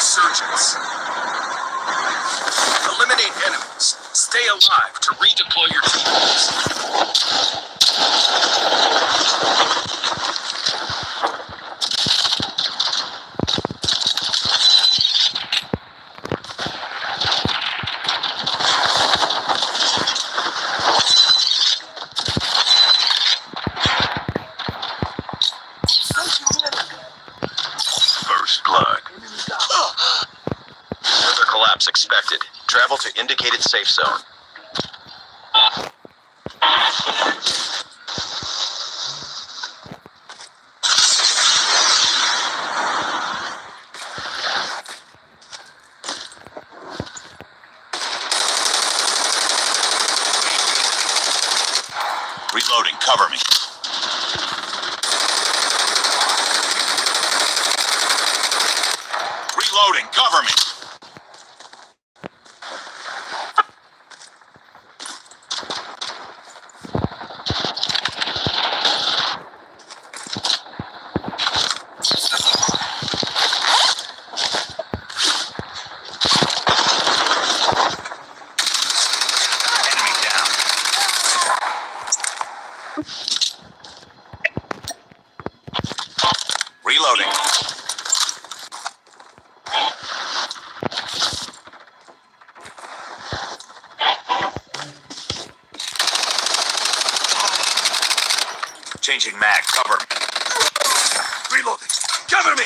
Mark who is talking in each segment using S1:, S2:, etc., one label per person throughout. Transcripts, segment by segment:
S1: resurgence. Eliminate enemies. Stay alive to redeploy your teammates. First blood. Further collapse expected. Travel to indicated safe zone. Reloading, cover me. Reloading, cover me. Enemy down. Reloading. Changing mag, cover me. Reloading, cover me.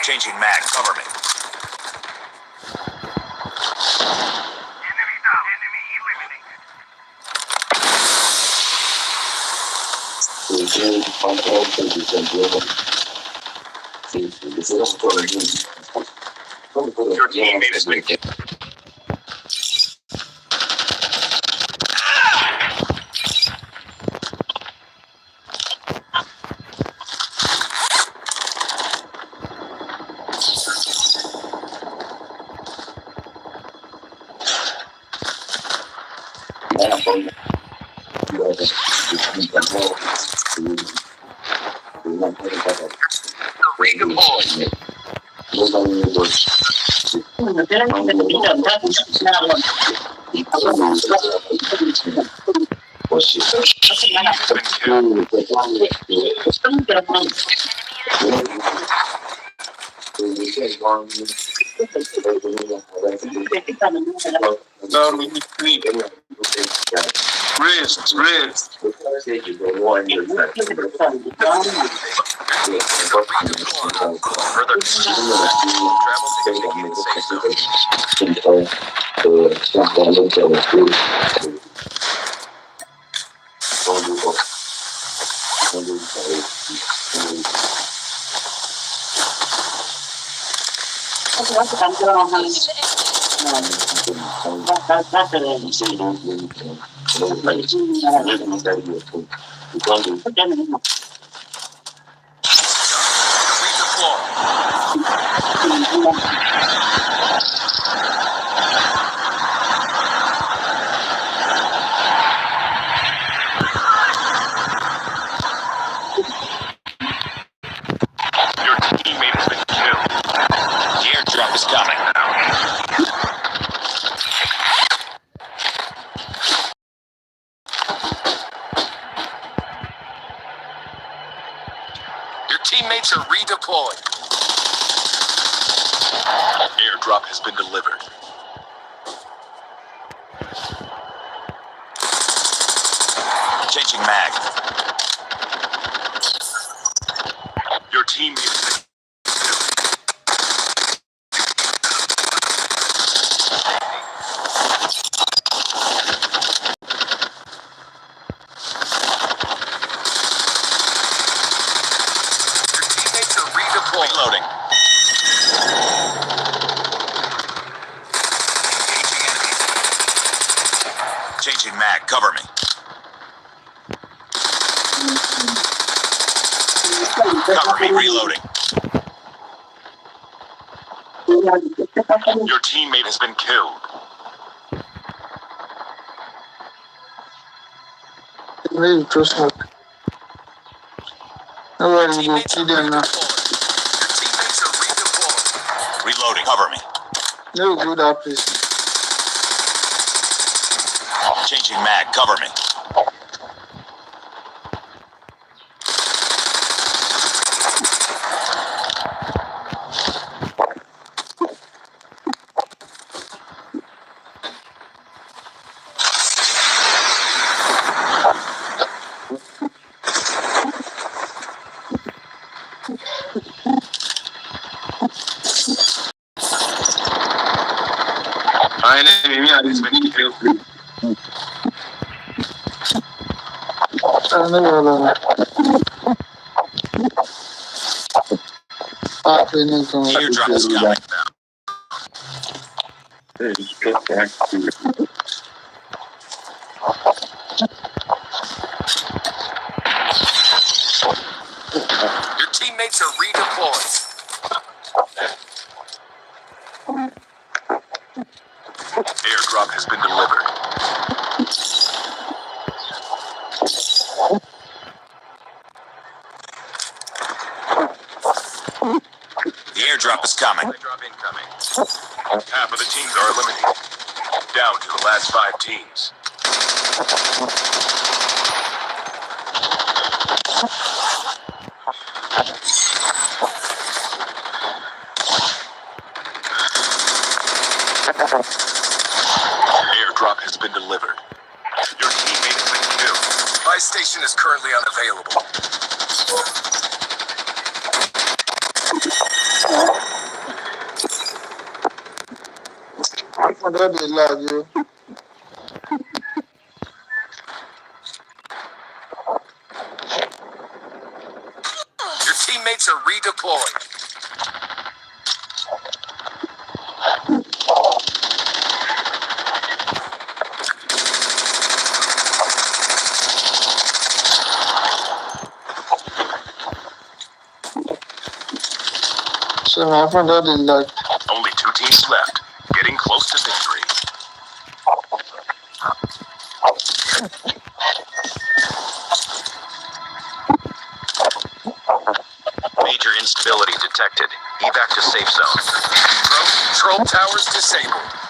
S1: Changing mag, cover me. Enemy down. Enemy eliminated. Your teammate has been killed. Redeploy. Further travel to indicated safe zone. Your teammate has been killed. The airdrop is coming. teammates are redeployed. Airdrop has been delivered.
S2: Changing mag.
S1: Your teammate has been redeployed.
S2: Reloading. Changing mag. Cover me. Cover me. Reloading.
S1: Your teammate has been killed.
S3: Very trustworthy. Nobody will
S1: Teammates
S3: kill
S1: are
S3: them now.
S1: redeployed. Your teammates are redeployed.
S2: Reloading. Cover me.
S3: They will go that place.
S2: Changing mag. Cover me.
S1: Enemy has been killed.
S3: I never know. They need to
S2: Airdrop is coming.
S1: Your teammates are redeployed. Airdrop has been delivered.
S2: The airdrop is coming.
S1: Airdrop incoming. Half of the teams are eliminated. Down to the last 5 teams. Airdrop has been delivered. Your teammate has been killed. My station is currently unavailable.
S3: I forgot they love you.
S1: Your teammates are redeployed.
S3: So I forgot they love.
S1: Only 2 teams left. Getting close to victory. Major instability detected. Evac to safe zone. Troll towers disabled.